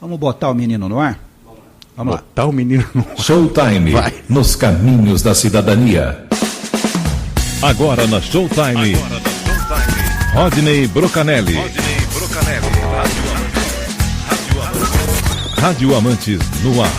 Vamos botar o menino no ar? Vamos lá. Botar o menino no ar. Showtime, nos caminhos da cidadania. Agora na Showtime, Rodney Brocanelli. Rádio Amantes no ar.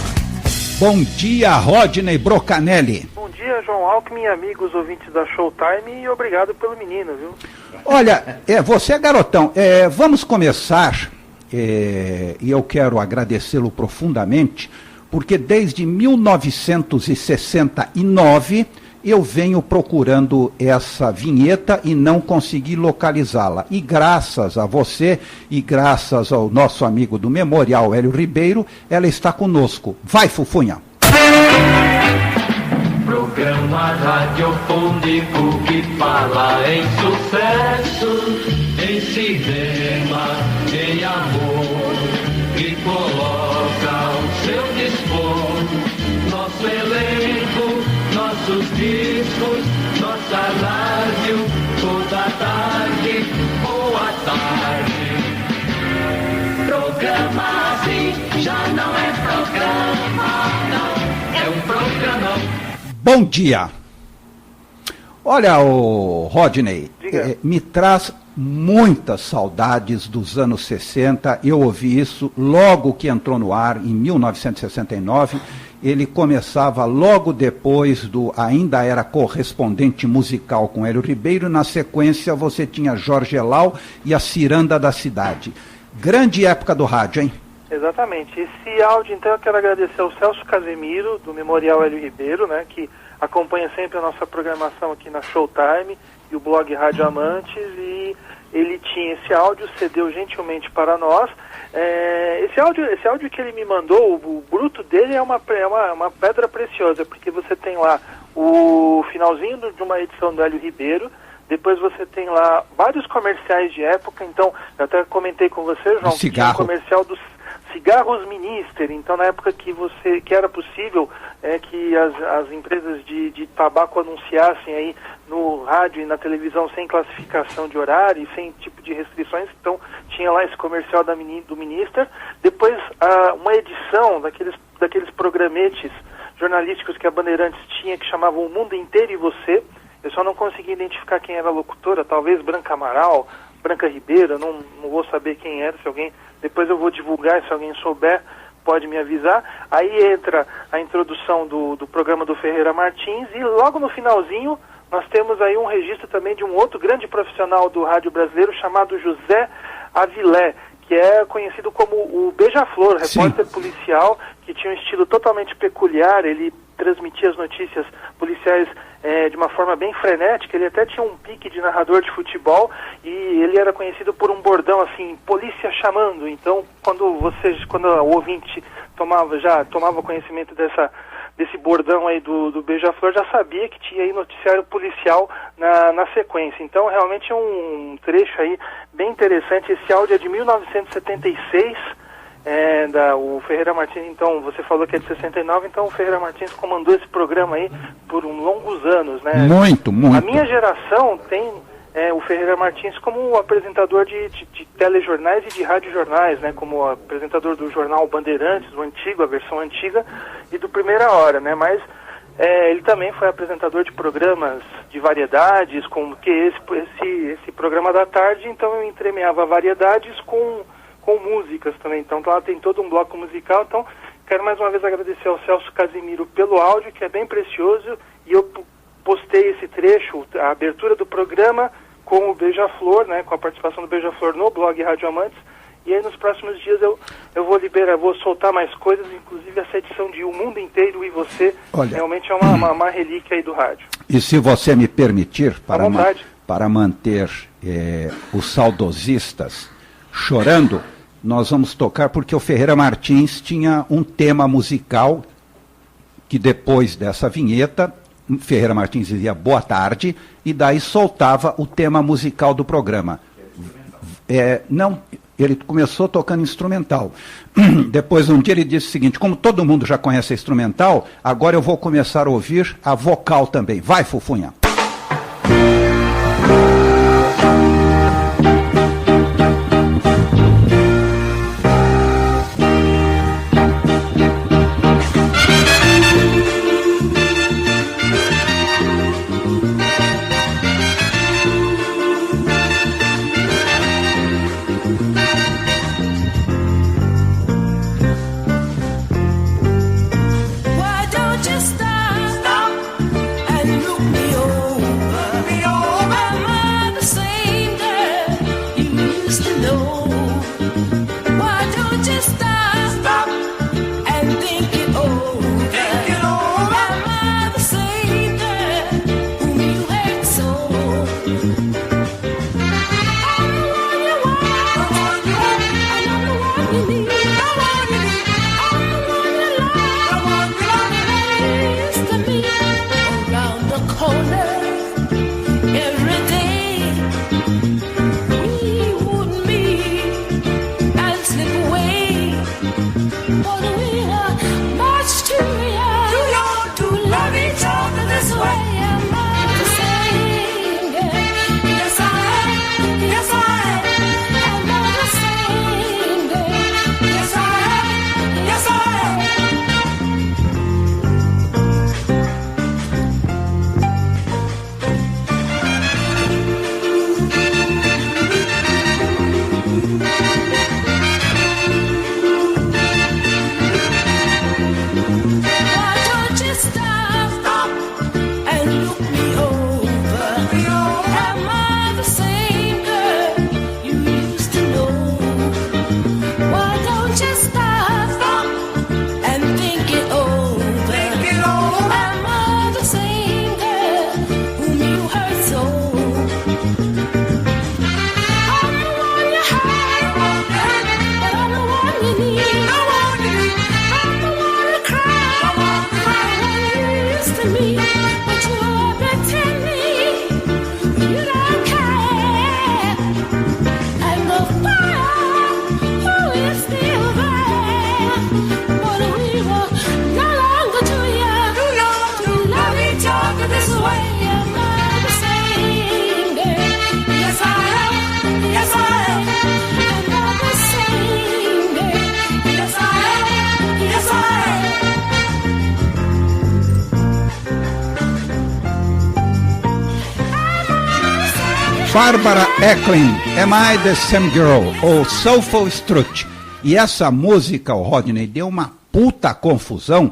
Bom dia, Rodney Brocanelli. Bom dia, João Alckmin, amigos ouvintes da Showtime, e obrigado pelo menino, viu? Olha, você é garotão. Vamos começar, e eu quero agradecê-lo profundamente, porque desde 1969 eu venho procurando essa vinheta e não consegui localizá-la. E graças a você e graças ao nosso amigo do Memorial, Hélio Ribeiro, ela está conosco. Vai, Fufunha! Programa radiofônico que fala em sucesso, em cinema, em amor, que coloca ao seu dispor nosso elenco, nossos discos, nossa rádio, toda tarde, boa tarde. Programa assim já não é programa, não, é um programa. Bom dia! Olha, o Rodney, me traz muitas saudades dos anos 60. Eu ouvi isso logo que entrou no ar, em 1969. Ele começava logo depois ainda era correspondente musical com Hélio Ribeiro. Na sequência você tinha Jorge Elau e a Ciranda da Cidade. Grande época do rádio, hein? Exatamente. Esse áudio, então, eu quero agradecer ao Celso Casemiro, do Memorial Hélio Ribeiro, né, que acompanha sempre a nossa programação aqui na Showtime e o blog Rádio Amantes, e ele tinha esse áudio, cedeu gentilmente para nós. Esse áudio que ele me mandou, o bruto dele é uma pedra preciosa, porque você tem lá o finalzinho de uma edição do Hélio Ribeiro, depois você tem lá vários comerciais de época. Então, eu até comentei com você, João, que tinha um comercial dos cigarros Minister. Então, na época que era possível que as empresas de tabaco anunciassem aí no rádio e na televisão sem classificação de horário, sem tipo de restrições, então tinha lá esse comercial do Minister. Depois, uma edição daqueles programetes jornalísticos que a Bandeirantes tinha, que chamavam O Mundo Inteiro e Você. Eu só não consegui identificar quem era a locutora, talvez Branca Amaral, Branca Ribeiro, não vou saber quem era, depois eu vou divulgar, se alguém souber, pode me avisar. Aí entra a introdução do programa do Ferreira Martins, e logo no finalzinho nós temos aí um registro também de um outro grande profissional do rádio brasileiro chamado José Avilé, que é conhecido como o Beija-Flor, repórter policial, que tinha um estilo totalmente peculiar. Ele transmitia as notícias policiais de uma forma bem frenética. Ele até tinha um pique de narrador de futebol, e ele era conhecido por um bordão assim, polícia chamando. Então, quando o ouvinte tomava conhecimento desse bordão aí do Beija-Flor, já sabia que tinha aí noticiário policial na sequência. Então, realmente é um trecho aí bem interessante. Esse áudio é de 1976, o Ferreira Martins. Então, você falou que é de 69, então o Ferreira Martins comandou esse programa aí por longos anos, né? Muito. A minha geração tem o Ferreira Martins como apresentador de telejornais e de radiojornais, né? Como apresentador do jornal Bandeirantes, a versão antiga, e do Primeira Hora, né? Mas ele também foi apresentador de programas de variedades, como que esse programa da tarde. Então eu entremeava variedades com músicas também. Então lá tem todo um bloco musical. Então quero mais uma vez agradecer ao Celso Casemiro pelo áudio, que é bem precioso, e eu postei esse trecho, a abertura do programa, com o Beija-Flor, né, com a participação do Beija-Flor no blog Rádio Amantes. E aí nos próximos dias eu vou soltar mais coisas, inclusive essa edição de O Mundo Inteiro e Você. Olha, realmente é uma relíquia aí do rádio. E se você me permitir, para manter os saudosistas chorando, nós vamos tocar, porque o Ferreira Martins tinha um tema musical que, depois dessa vinheta, Ferreira Martins dizia boa tarde, e daí soltava o tema musical do programa. Não, ele começou tocando instrumental. Depois, um dia ele disse o seguinte: como todo mundo já conhece a instrumental, agora eu vou começar a ouvir a vocal também. Vai, Fufunha! Barbara Ecklin, Am I the Same Girl? Ou Soulful Strut. E essa música, o Rodney, deu uma puta confusão,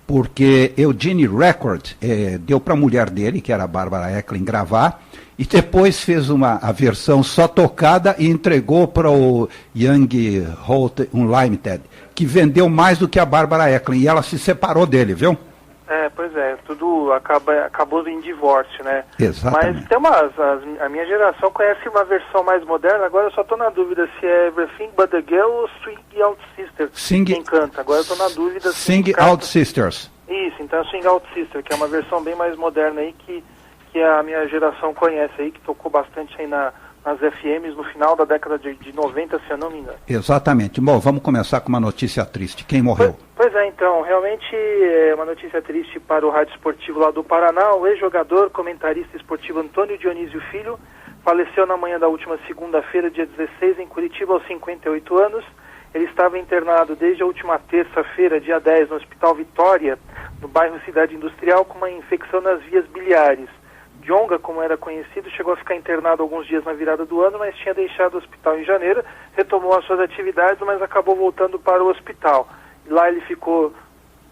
porque Eugene Record deu para a mulher dele, que era a Barbara Ecklin, gravar, e depois fez a versão só tocada e entregou para o Young Holt Unlimited, que vendeu mais do que a Barbara Ecklin, e ela se separou dele, viu? Pois é, tudo acabou em divórcio, né? Exatamente. Mas tem a minha geração conhece uma versão mais moderna, agora eu só estou na dúvida se é Everything But The Girl ou Swing Out Sisters quem canta. Agora eu estou na dúvida. Sing Out Sisters. Isso, então é Swing Out Sister, que é uma versão bem mais moderna aí, que a minha geração conhece aí, que tocou bastante aí nas FMs no final da década de 90, se eu não me engano. Exatamente. Bom, vamos começar com uma notícia triste. Quem morreu? Pois é, então, realmente é uma notícia triste para o rádio esportivo lá do Paraná. O ex-jogador, comentarista esportivo Antônio Dionísio Filho faleceu na manhã da última segunda-feira, dia 16, em Curitiba, aos 58 anos. Ele estava internado desde a última terça-feira, dia 10, no Hospital Vitória, no bairro Cidade Industrial, com uma infecção nas vias biliares. Djonga, como era conhecido, chegou a ficar internado alguns dias na virada do ano, mas tinha deixado o hospital em janeiro, retomou as suas atividades, mas acabou voltando para o hospital. E lá ele ficou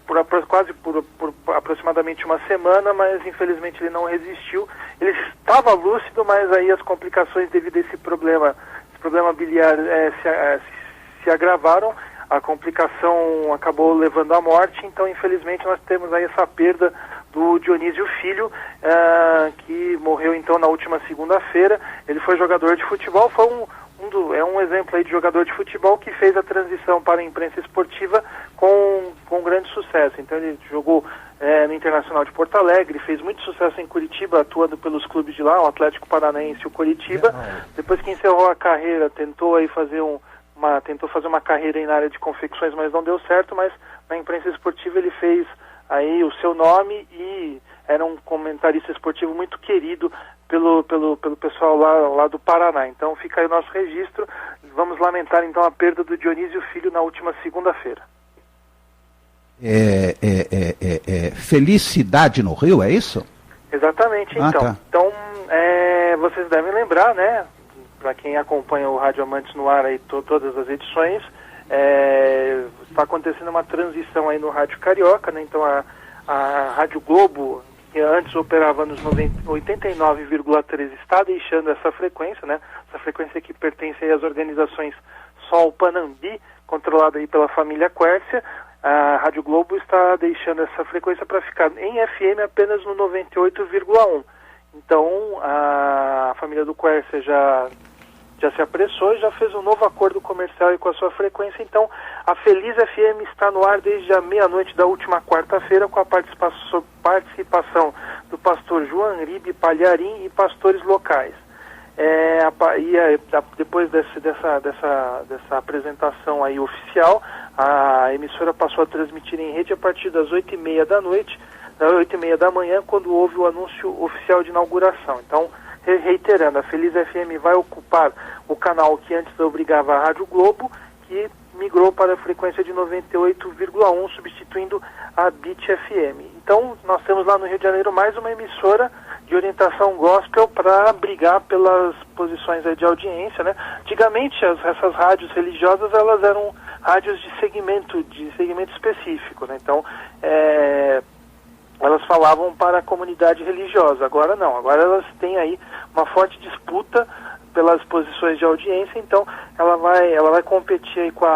por aproximadamente uma semana, mas infelizmente ele não resistiu. Ele estava lúcido, mas aí as complicações devido a esse problema biliar se agravaram. A complicação acabou levando à morte, então infelizmente nós temos aí essa perda do Dionísio Filho, que morreu então na última segunda-feira. Ele foi jogador de futebol, foi um exemplo aí de jogador de futebol que fez a transição para a imprensa esportiva com grande sucesso. Então ele jogou no Internacional de Porto Alegre, fez muito sucesso em Curitiba, atuando pelos clubes de lá, o Atlético Paranaense e o Curitiba. Depois que encerrou a carreira, tentou aí fazer uma carreira aí na área de confecções, mas não deu certo, mas na imprensa esportiva ele fez aí o seu nome e era um comentarista esportivo muito querido pelo pessoal lá do Paraná. Então fica aí o nosso registro. Vamos lamentar então a perda do Dionísio Filho na última segunda-feira. Felicidade no Rio, é isso? Exatamente, então. Tá. Então, vocês devem lembrar, né? Para quem acompanha o Rádio Amantes no ar aí todas as edições, está acontecendo uma transição aí no Rádio Carioca, né? Então a Rádio Globo, que antes operava nos 89,3, está deixando essa frequência, né? Essa frequência que pertence aí às organizações Sol Panambi, controlada aí pela família Quércia. A Rádio Globo está deixando essa frequência para ficar em FM apenas no 98,1. Então a família do Quércia já se apressou e já fez um novo acordo comercial aí com a sua frequência. Então, a Feliz FM está no ar desde a meia-noite da última quarta-feira, com a participação do pastor João Ribe Palharim e pastores locais. Depois dessa apresentação aí oficial, a emissora passou a transmitir em rede a partir das 8h30 da noite, das 8h30 da manhã, quando houve o anúncio oficial de inauguração. Então, reiterando, a Feliz FM vai ocupar o canal que antes obrigava a Rádio Globo, que migrou para a frequência de 98,1, substituindo a Beat FM. Então, nós temos lá no Rio de Janeiro mais uma emissora de orientação gospel para brigar pelas posições aí de audiência, né? Antigamente, essas rádios religiosas, elas eram rádios de segmento específico, né? Então, elas falavam para a comunidade religiosa. Agora não, agora elas têm aí uma forte disputa pelas posições de audiência, então ela vai competir aí com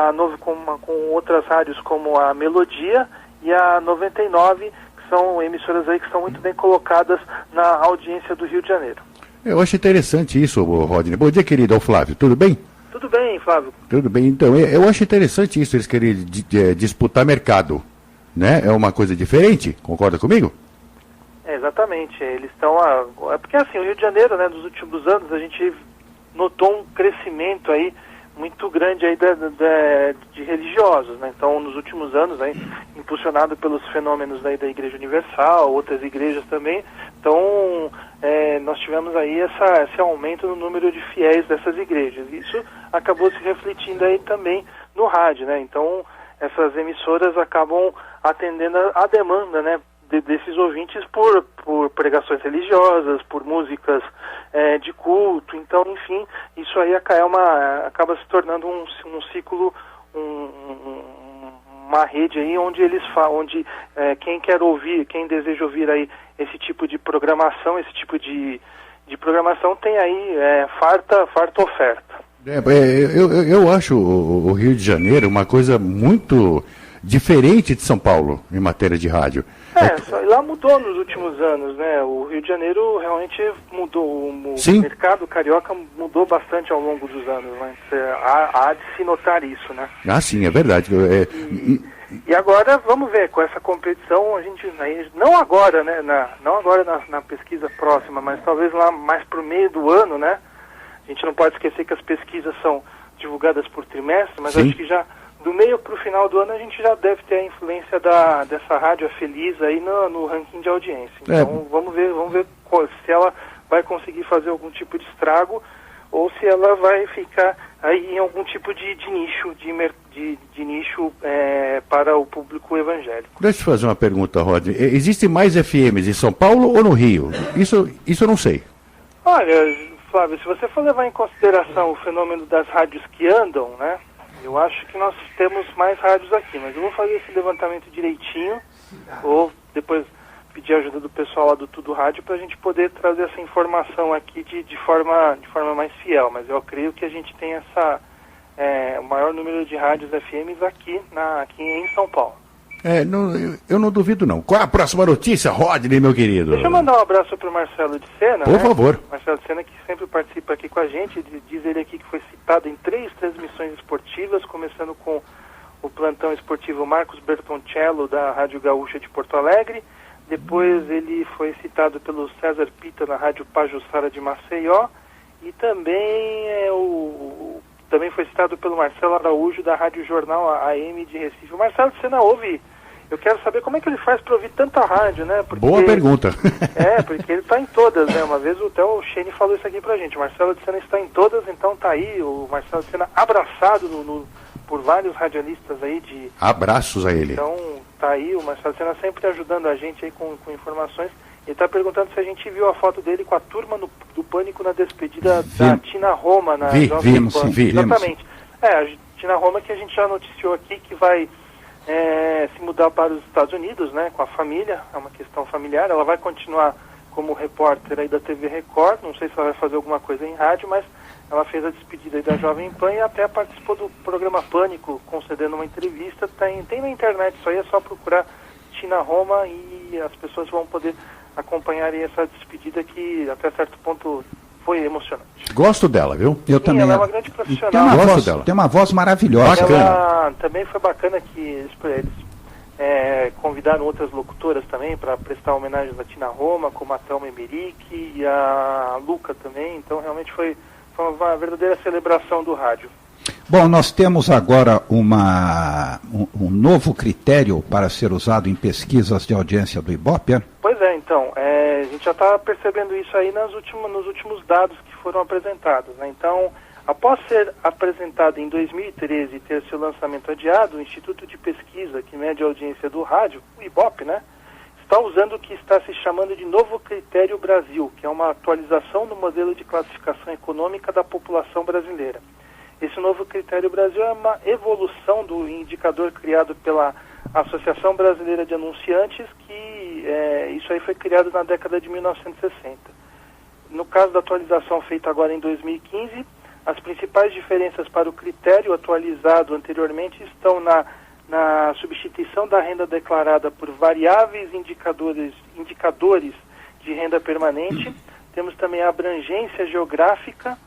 outras rádios como a Melodia e a 99, que são emissoras aí que estão muito bem colocadas na audiência do Rio de Janeiro. Eu acho interessante isso, Rodney. Bom dia, querido. É o Flávio, tudo bem? Tudo bem, Flávio. Tudo bem, então, eu acho interessante isso, eles querem disputar mercado, né? É uma coisa diferente, concorda comigo? Exatamente, eles estão... porque assim, o Rio de Janeiro, né, nos últimos anos, a gente notou um crescimento aí muito grande aí de religiosos, né? Então, nos últimos anos, aí, impulsionado pelos fenômenos aí da Igreja Universal, outras igrejas também, então nós tivemos aí esse aumento no número de fiéis dessas igrejas. Isso acabou se refletindo aí também no rádio, né? Então, essas emissoras acabam atendendo a demanda, né, desses ouvintes por pregações religiosas, por músicas de culto. Então, enfim, isso aí acaba se tornando um ciclo, uma rede aí onde quem quer ouvir, quem deseja ouvir aí esse tipo de programação, tem aí farta oferta. Eu acho o Rio de Janeiro uma coisa muito diferente de São Paulo em matéria de rádio. Lá mudou nos últimos anos, né? O Rio de Janeiro realmente mudou, o mercado carioca mudou bastante ao longo dos anos, né? Há de se notar isso, né? Ah, sim, é verdade. E agora, vamos ver, com essa competição, a gente, não agora, né? Não agora na pesquisa próxima, mas talvez lá mais pro meio do ano, né? A gente não pode esquecer que as pesquisas são divulgadas por trimestre, mas acho que já do meio para o final do ano a gente já deve ter a influência dessa rádio Feliz aí no ranking de audiência. Então vamos ver se ela vai conseguir fazer algum tipo de estrago ou se ela vai ficar aí em algum tipo de nicho, de nicho para o público evangélico. Deixa eu te fazer uma pergunta, Rodney. Existem mais FMs em São Paulo ou no Rio? Isso eu não sei. Olha, Flávio, se você for levar em consideração o fenômeno das rádios que andam, né? Eu acho que nós temos mais rádios aqui, mas eu vou fazer esse levantamento direitinho, ou depois pedir a ajuda do pessoal lá do Tudo Rádio para a gente poder trazer essa informação aqui de forma mais fiel. Mas eu creio que a gente tem o maior número de rádios FMs aqui em São Paulo. Eu não duvido não. Qual é a próxima notícia, Rodney, meu querido? Deixa eu mandar um abraço para o Marcelo de Sena. Por favor. Marcelo de Sena, que sempre participa aqui com a gente. Diz ele aqui que foi citado em 3 transmissões esportivas, começando com o plantão esportivo Marcos Bertoncello, da Rádio Gaúcha de Porto Alegre. Depois ele foi citado pelo César Pita, na Rádio Pajuçara de Maceió. E também também foi citado pelo Marcelo Araújo, da Rádio Jornal AM de Recife. O Marcelo de Sena ouve. Eu quero saber como é que ele faz para ouvir tanta rádio, né? Boa pergunta. Porque ele está em todas, né? Uma vez até o Shane falou isso aqui pra gente. O Marcelo de Sena está em todas, então tá aí o Marcelo de Sena abraçado por vários radialistas aí de... Abraços a ele. Então tá aí o Marcelo de Sena sempre ajudando a gente aí com informações. Ele está perguntando se a gente viu a foto dele com a turma do Pânico na despedida da Tina Roma na Vimos. Exatamente. A Tina Roma, que a gente já noticiou aqui que vai se mudar para os Estados Unidos, né, com a família, é uma questão familiar. Ela vai continuar como repórter aí da TV Record, não sei se ela vai fazer alguma coisa em rádio, mas ela fez a despedida aí da Jovem Pan e até participou do programa Pânico, concedendo uma entrevista. Tem na internet, isso aí é só procurar Tina Roma e as pessoas vão poder acompanhar aí essa despedida que até certo ponto foi emocionante. Gosto dela, viu? Eu também. Ela é uma grande profissional. Tem uma voz maravilhosa. Ela também foi bacana que eles convidaram outras locutoras também para prestar homenagens à Tina Roma, como a Thelma Emerick e a Luca também. Então realmente foi uma verdadeira celebração do rádio. Bom, nós temos agora um novo critério para ser usado em pesquisas de audiência do Ibope, Pois é, então, a gente já está percebendo isso aí nos últimos dados que foram apresentados, né? Então, após ser apresentado em 2013 e ter seu lançamento adiado, o Instituto de Pesquisa, que mede a audiência do rádio, o Ibope, né, está usando o que está se chamando de Novo Critério Brasil, que é uma atualização do modelo de classificação econômica da população brasileira. Esse Novo Critério Brasil é uma evolução do indicador criado pela Associação Brasileira de Anunciantes, que isso aí foi criado na década de 1960. No caso da atualização feita agora em 2015, as principais diferenças para o critério atualizado anteriormente estão na substituição da renda declarada por variáveis indicadores de renda permanente. Temos também a abrangência geográfica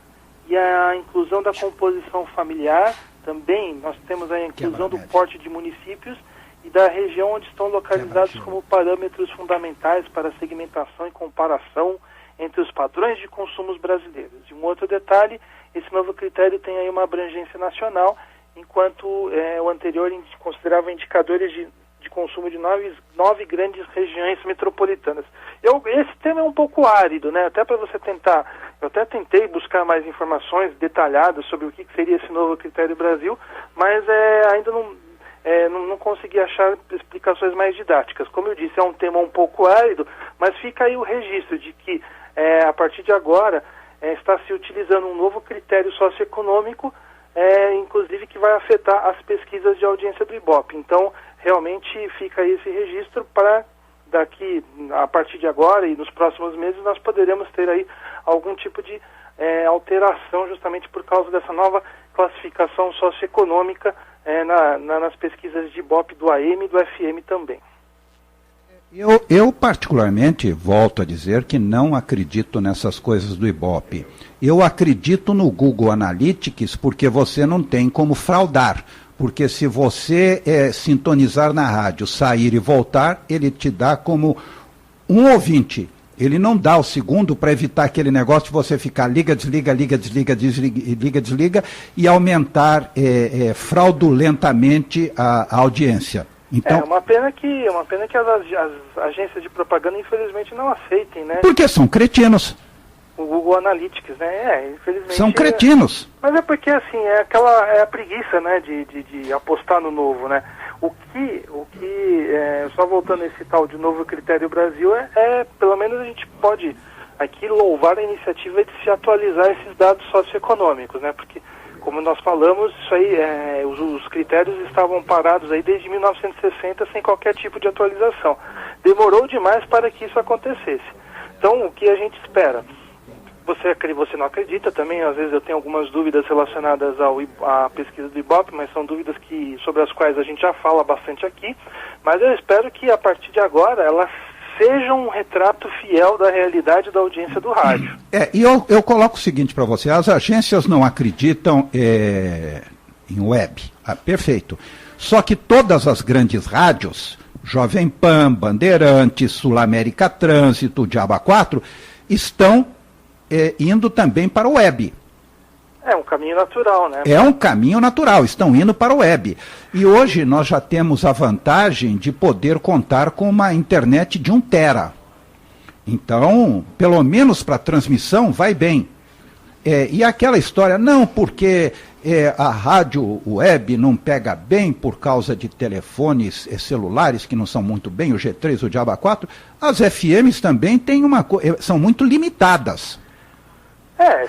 e a inclusão da composição familiar. Também nós temos a inclusão do porte de municípios e da região onde estão localizados como parâmetros fundamentais para a segmentação e comparação entre os padrões de consumos brasileiros. E um outro detalhe, esse novo critério tem aí uma abrangência nacional, enquanto o anterior considerava indicadores de consumo de 9 grandes regiões metropolitanas. Esse tema é um pouco árido, né? Até para você eu até tentei buscar mais informações detalhadas sobre o que seria esse Novo Critério Brasil, mas ainda não não consegui achar explicações mais didáticas. Como eu disse, é um tema um pouco árido, mas fica aí o registro de que, a partir de agora, está se utilizando um novo critério socioeconômico, inclusive que vai afetar as pesquisas de audiência do Ibope. Então, realmente fica aí esse registro para daqui, a partir de agora e nos próximos meses, nós poderemos ter aí algum tipo de alteração justamente por causa dessa nova classificação socioeconômica nas pesquisas de Ibope do AM e do FM também. Eu particularmente volto a dizer que não acredito nessas coisas do Ibope. Eu acredito no Google Analytics porque você não tem como fraudar. Porque se você sintonizar na rádio, sair e voltar, ele te dá como um ouvinte. Ele não dá o segundo para evitar aquele negócio de você ficar liga, desliga, desliga e aumentar fraudulentamente a audiência. Então, é uma pena que as agências de propaganda infelizmente não aceitem, né? Porque são cretinos. O Google Analytics, né? Infelizmente. São cretinos. Mas é porque assim, a preguiça, né, de apostar no novo, né? Só voltando a esse tal de novo critério Brasil, pelo menos a gente pode aqui louvar a iniciativa de se atualizar esses dados socioeconômicos, né? Porque, como nós falamos, isso aí, os critérios estavam parados aí desde 1960 sem qualquer tipo de atualização. Demorou demais para que isso acontecesse. Então, o que a gente espera? Você não acredita também, às vezes eu tenho algumas dúvidas relacionadas à pesquisa do Ibope, mas são dúvidas sobre as quais a gente já fala bastante aqui, mas eu espero que a partir de agora ela seja um retrato fiel da realidade da audiência do rádio. E eu coloco o seguinte para você, as agências não acreditam em web, perfeito, só que todas as grandes rádios, Jovem Pan, Bandeirantes, Sul América Trânsito, Diaba 4, estão indo também para o web. É um caminho natural, né? É um caminho natural, estão indo para o web. E hoje nós já temos a vantagem de poder contar com uma internet de 1 tera. Então, pelo menos para transmissão, vai bem. E aquela história, não, porque a rádio web não pega bem por causa de telefones celulares que não são muito bem, o G3, o Diaba 4, as FMs também têm são muito limitadas.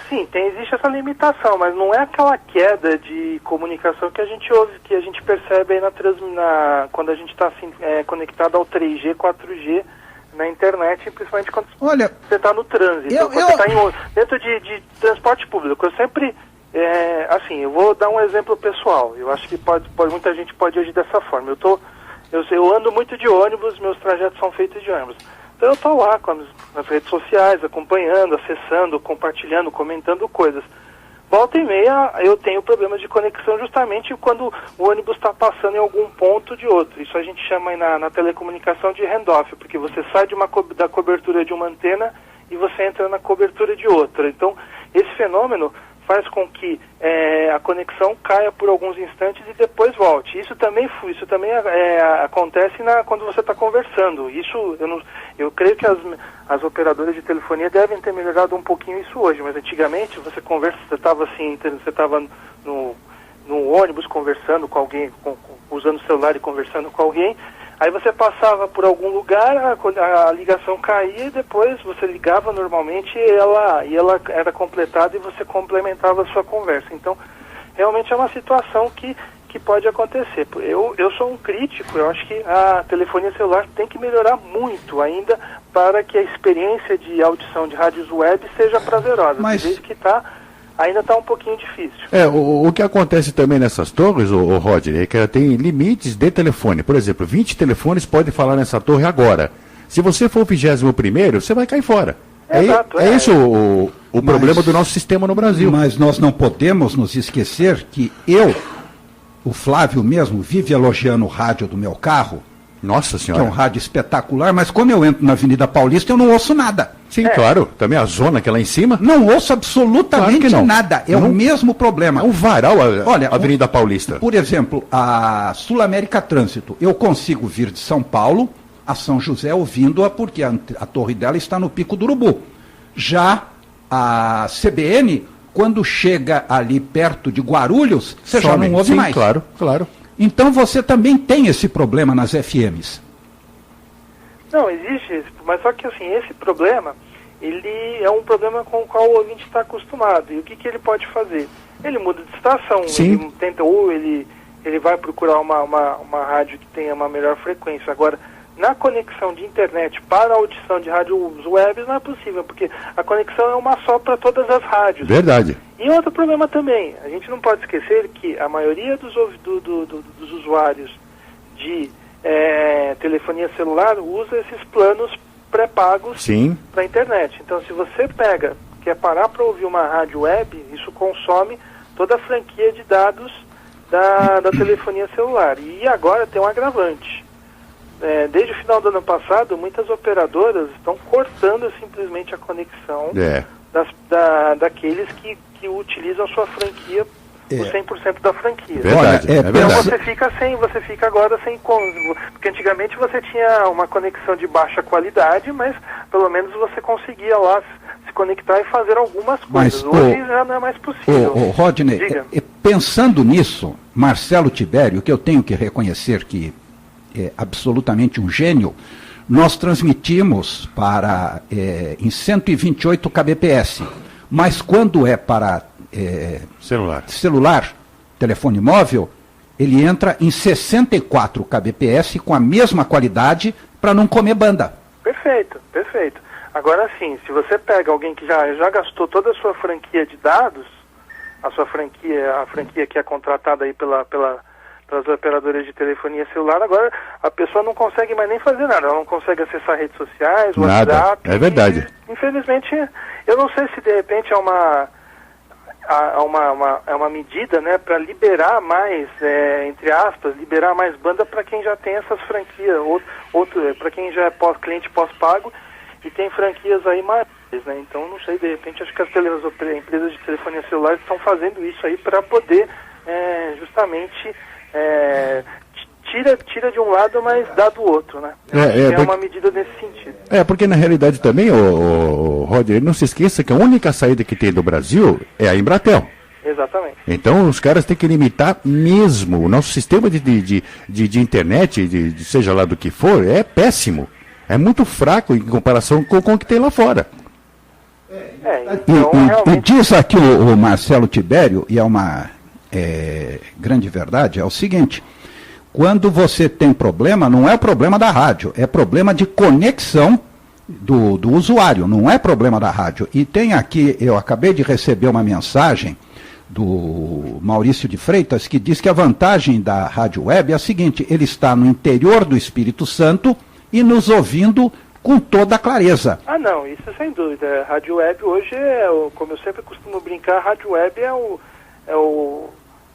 Sim, existe essa limitação, mas não é aquela queda de comunicação que a gente ouve, que a gente percebe aí quando a gente está assim, conectado ao 3G, 4G na internet, principalmente quando você está no trânsito, quando você está dentro de transporte público. Eu sempre, eu vou dar um exemplo pessoal, eu acho que muita gente pode agir dessa forma. Eu ando muito de ônibus, meus trajetos são feitos de ônibus. Então eu estou lá nas redes sociais, acompanhando, acessando, compartilhando, comentando coisas. Volta e meia eu tenho problemas de conexão justamente quando o ônibus está passando em algum ponto de outro. Isso a gente chama aí na telecomunicação de handoff, porque você sai da cobertura de uma antena e você entra na cobertura de outra. Então esse fenômeno faz com que a conexão caia por alguns instantes e depois volte. Isso também acontece quando você está conversando. Isso eu creio que as operadoras de telefonia devem ter melhorado um pouquinho isso hoje, mas antigamente você estava no ônibus conversando com alguém, usando o celular e conversando com alguém. Aí você passava por algum lugar, a ligação caía e depois você ligava normalmente e ela era completada e você complementava a sua conversa. Então, realmente é uma situação que pode acontecer. Eu sou um crítico, eu acho que a telefonia celular tem que melhorar muito ainda para que a experiência de audição de rádios web seja prazerosa. Mas do jeito que ainda está um pouquinho difícil. O que acontece também nessas torres, o Rodney, é que ela tem limites de telefone. Por exemplo, 20 telefones podem falar nessa torre agora. Se você for o 21º, você vai cair fora. Exato, é esse o problema do nosso sistema no Brasil. Mas nós não podemos nos esquecer que o Flávio mesmo, vive elogiando o rádio do meu carro. Nossa Senhora. Que é um rádio espetacular, mas como eu entro na Avenida Paulista, eu não ouço nada. Sim, claro. Também a zona que é lá em cima. Não ouço absolutamente nada. É o mesmo problema. É um varal a Avenida Paulista. Por exemplo, a Sul América Trânsito. Eu consigo vir de São Paulo a São José ouvindo-a porque a torre dela está no Pico do Urubu. Já a CBN, quando chega ali perto de Guarulhos, você já não ouve mais. Claro. Então você também tem esse problema nas FMs. Não, existe, mas só que assim, esse problema, ele é um problema com o qual o ouvinte está acostumado. E o que ele pode fazer? Ele muda de estação, Sim. ele tenta, ou ele vai procurar uma rádio que tenha uma melhor frequência. Agora, na conexão de internet para a audição de rádios web não é possível, porque a conexão é uma só para todas as rádios. Verdade. E outro problema também, a gente não pode esquecer que a maioria dos usuários de telefonia celular usa esses planos pré-pagos para a internet. Então, se você quer parar para ouvir uma rádio web, isso consome toda a franquia de dados da telefonia celular. E agora tem um agravante. Desde o final do ano passado, muitas operadoras estão cortando simplesmente a conexão daqueles que utilizam a sua franquia, o 100% da franquia. Verdade, então você fica agora sem... Porque antigamente você tinha uma conexão de baixa qualidade, mas pelo menos você conseguia lá se conectar e fazer algumas coisas. Hoje já não é mais possível. Rodney, pensando nisso, Marcelo Tibério, que eu tenho que reconhecer que é absolutamente um gênio, nós transmitimos em 128 kbps, mas quando é para celular, telefone móvel, ele entra em 64 kbps com a mesma qualidade para não comer banda. Perfeito. Agora sim, se você pega alguém que já gastou toda a sua franquia de dados, a franquia que é contratada aí pelas operadoras de telefonia celular, agora a pessoa não consegue mais nem fazer nada, ela não consegue acessar redes sociais, WhatsApp. É verdade. Infelizmente, eu não sei se de repente é uma medida, né, para liberar mais, entre aspas, liberar mais banda para quem já tem essas franquias, para quem já é cliente pós-pago e tem franquias aí maiores, né? Então, não sei, de repente, acho que as empresas de telefonia celular estão fazendo isso aí para poder justamente tira de um lado, mas dá do outro, né? É uma medida nesse sentido. Porque na realidade também, Roger, não se esqueça que a única saída que tem do Brasil é a Embratel. Exatamente. Então os caras têm que limitar mesmo. O nosso sistema de internet, seja lá do que for, é péssimo. É muito fraco em comparação com o que tem lá fora. Então, e diz aqui o Marcelo Tibério, e é uma grande verdade, é o seguinte: quando você tem problema, não é o problema da rádio, é problema de conexão do usuário, não é problema da rádio. E tem aqui, eu acabei de receber uma mensagem do Maurício de Freitas, que diz que a vantagem da rádio web é a seguinte: ele está no interior do Espírito Santo e nos ouvindo com toda a clareza. Não, isso sem dúvida. A rádio web hoje como eu sempre costumo brincar, a rádio web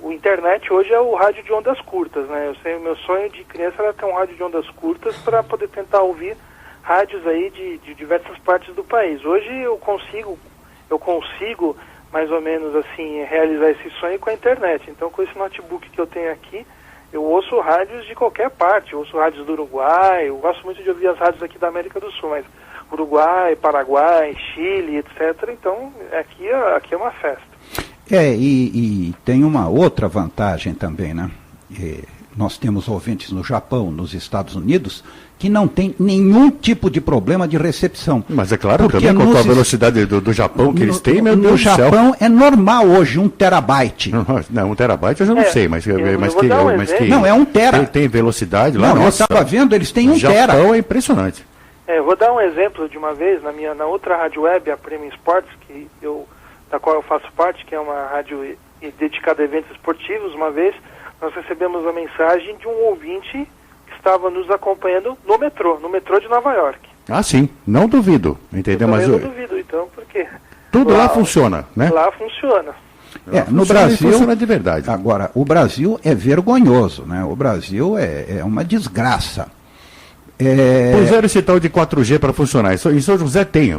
o internet hoje é o rádio de ondas curtas, né? Meu sonho de criança era ter um rádio de ondas curtas para poder tentar ouvir rádios aí de diversas partes do país. Hoje eu consigo mais ou menos assim realizar esse sonho com a internet. Então, com esse notebook que eu tenho aqui, eu ouço rádios de qualquer parte. Eu ouço rádios do Uruguai, eu gosto muito de ouvir as rádios aqui da América do Sul, mas Uruguai, Paraguai, Chile, etc. Então, aqui é uma festa. E tem uma outra vantagem também, né? Nós temos ouvintes no Japão, nos Estados Unidos, que não tem nenhum tipo de problema de recepção. Mas é claro, também com a velocidade do Japão que eles têm, meu Deus do céu. No Japão é normal hoje 1 terabyte. Não, 1 terabyte eu já não sei, mas não, é 1 tera. Tem velocidade lá. Não, eu estava vendo, eles têm 1 tera. O Japão é impressionante. Eu vou dar um exemplo de uma vez, na outra rádio web, a Premium Sports, da qual eu faço parte, que é uma rádio dedicada a eventos esportivos. Uma vez nós recebemos a mensagem de um ouvinte que estava nos acompanhando no metrô de Nova York. Sim, não duvido, entendeu? Mas eu não duvido, então, porque tudo lá funciona, né? Lá funciona. No Brasil funciona de verdade. Agora, o Brasil é vergonhoso, né? O Brasil é uma desgraça. Puseram esse tal de 4G para funcionar. Em São José tem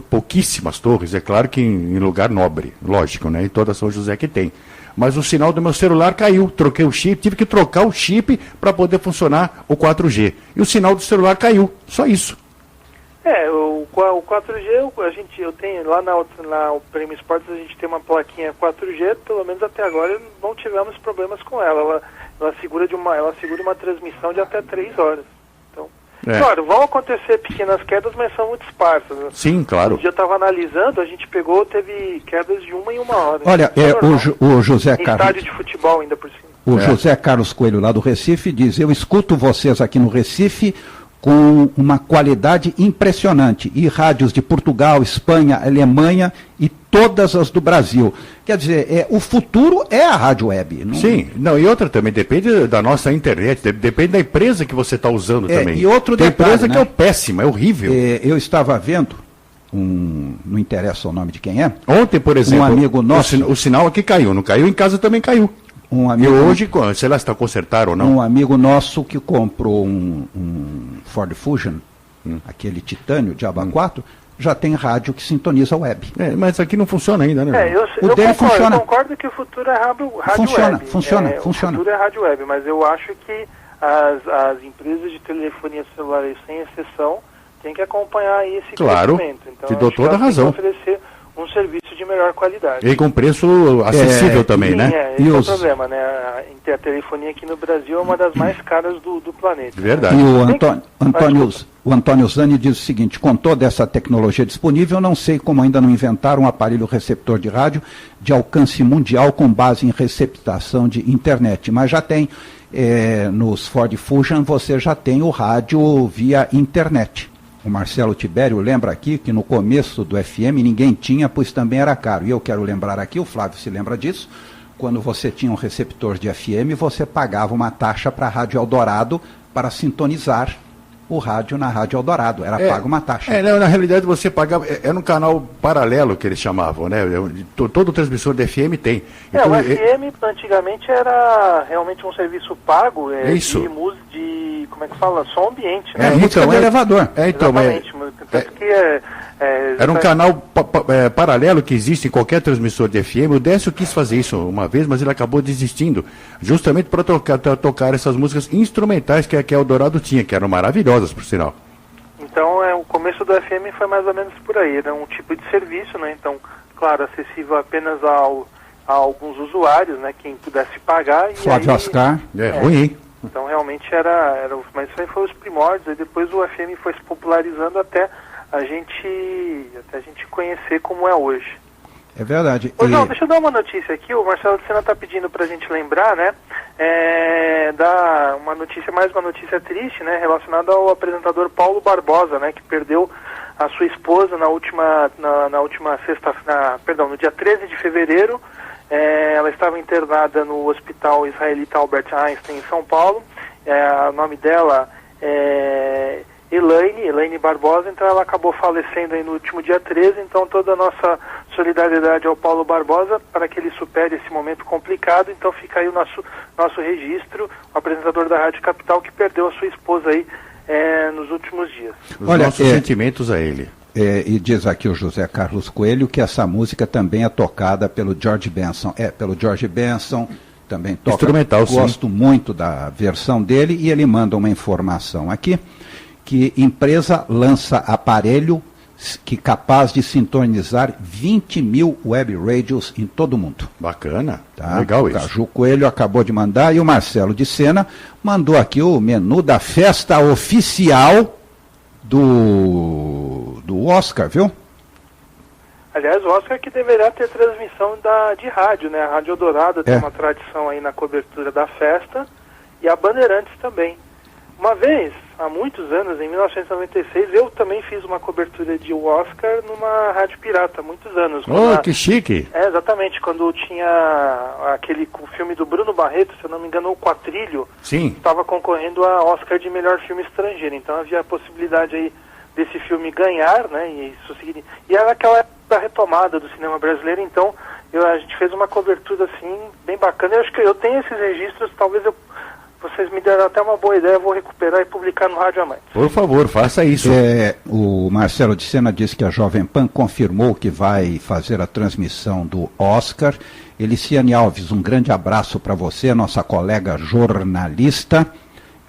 pouquíssimas torres, é claro que em lugar nobre, lógico, né? Em toda São José que tem. Mas o sinal do meu celular caiu, troquei o chip, tive que trocar o chip para poder funcionar o 4G. E o sinal do celular caiu, só isso. O 4G, eu tenho lá na Premium Sports, a gente tem uma plaquinha 4G, pelo menos até agora não tivemos problemas com ela. ela segura uma transmissão de até 3 horas. Então, claro, vão acontecer pequenas quedas, mas são muito esparsas. Sim, claro. Um dia eu estava analisando, a gente teve quedas de 1 em 1 hora. Olha, o José Carlos... estádio de futebol ainda por cima. O José Carlos Coelho, lá do Recife, diz: eu escuto vocês aqui no Recife com uma qualidade impressionante. E rádios de Portugal, Espanha, Alemanha e todas as do Brasil. Quer dizer, o futuro é a rádio web. Não... Sim, e outra também, depende da nossa internet, depende da empresa que você está usando também. E outro Tem detalhe, empresa que é péssima, é horrível. Eu estava vendo, não interessa o nome de quem é. Ontem, por exemplo, um amigo nosso, o sinal aqui caiu, não caiu, em casa também caiu. E hoje, sei lá se está consertado ou não. Um amigo nosso que comprou um Ford Fusion, aquele titânio de aba 4, já tem rádio que sintoniza a web. Mas aqui não funciona ainda, né? Eu concordo que o futuro é rádio web. Funciona. O futuro é rádio web, mas eu acho que as empresas de telefonia celular, sem exceção, têm que acompanhar esse crescimento. Então, te dou toda a razão. Tem que oferecer um serviço de melhor qualidade. E com preço acessível também, né? Esse é o problema, né? A telefonia aqui no Brasil é uma das mais caras do planeta. Verdade. E o Antônio Zani diz o seguinte: com toda essa tecnologia disponível, não sei como ainda não inventaram um aparelho receptor de rádio de alcance mundial com base em receptação de internet, mas já tem, nos Ford Fusion você já tem o rádio via internet. O Marcelo Tibério lembra aqui que no começo do FM ninguém tinha, pois também era caro. E eu quero lembrar aqui, o Flávio se lembra disso, quando você tinha um receptor de FM, você pagava uma taxa para a Rádio Eldorado para sintonizar o rádio na Rádio Eldorado. Era pago uma taxa. Na realidade você pagava, era um canal paralelo que eles chamavam, né? Todo transmissor de FM tem. Então, o FM antigamente era realmente um serviço pago, de como é que fala? Som ambiente, né? Música de elevador. Exatamente. Tanto que era um canal paralelo que existe em qualquer transmissor de FM. O Décio quis fazer isso uma vez, mas ele acabou desistindo, justamente para tocar essas músicas instrumentais que a Eldorado tinha, que eram maravilhosas, por sinal. Então, o começo do FM foi mais ou menos por aí. Era um tipo de serviço, né? Então, claro, acessível apenas a alguns usuários, né? Quem pudesse pagar. Flávio Oscar. Ruim. Então, realmente mas isso aí foi os primórdios. Aí depois o FM foi se popularizando até a gente conhecer como é hoje. É verdade. João, deixa eu dar uma notícia aqui. O Marcelo de Sena está pedindo para a gente lembrar, né? Mais uma notícia triste, né? Relacionada ao apresentador Paulo Barbosa, né? Que perdeu a sua esposa no dia 13 de fevereiro. Ela estava internada no hospital israelita Albert Einstein, em São Paulo. O nome dela é Elaine Barbosa, então ela acabou falecendo aí no último dia 13, então toda a nossa solidariedade ao Paulo Barbosa para que ele supere esse momento complicado. Então fica aí o nosso registro, o apresentador da Rádio Capital que perdeu a sua esposa aí nos últimos dias. Nossos sentimentos a ele. E diz aqui o José Carlos Coelho que essa música também é tocada pelo George Benson. Pelo George Benson, também toca. Instrumental, gosto muito da versão dele, e ele manda uma informação aqui, que empresa lança aparelho que capaz de sintonizar 20 mil web radios em todo o mundo. Bacana, legal isso. O Caju Coelho acabou de mandar, e o Marcelo de Sena mandou aqui o menu da festa oficial do Oscar, viu? Aliás, o Oscar que deverá ter transmissão de rádio, né? A Rádio Eldorado tem uma tradição aí na cobertura da festa, e a Bandeirantes também. Uma vez, há muitos anos, em 1996, eu também fiz uma cobertura de Oscar numa rádio pirata, muitos anos. Que chique! Exatamente, quando tinha o filme do Bruno Barreto, se eu não me engano, o Quatrilho, estava concorrendo a Oscar de melhor filme estrangeiro. Então havia a possibilidade aí desse filme ganhar, né? E era aquela época da retomada do cinema brasileiro, então a gente fez uma cobertura assim, bem bacana. Eu acho que eu tenho esses registros, talvez vocês me deram até uma boa ideia, eu vou recuperar e publicar no Rádio Amante. Por favor, faça isso. O Marcelo de Sena disse que a Jovem Pan confirmou que vai fazer a transmissão do Oscar. Eliciane Alves, um grande abraço para você, nossa colega jornalista.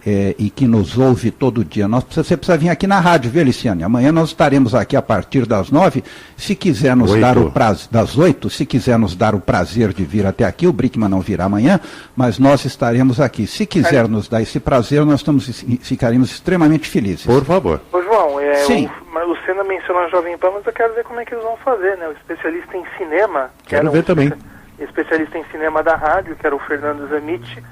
e que nos ouve todo dia. Você precisa vir aqui na rádio, viu, Eliciane? Amanhã nós estaremos aqui a partir das 9. Se quiser nos dar o prazer, das 8, se quiser nos dar o prazer de vir até aqui, o Brickman não virá amanhã, mas nós estaremos aqui. Se quiser nos dar esse prazer, nós ficaremos extremamente felizes. Por favor. Ô, João, Sim. O Senna mencionou a Jovem Pan, mas eu quero ver como é que eles vão fazer, né? O especialista em cinema... Quero ver também. Especialista em cinema da rádio, que era o Fernando Zamit,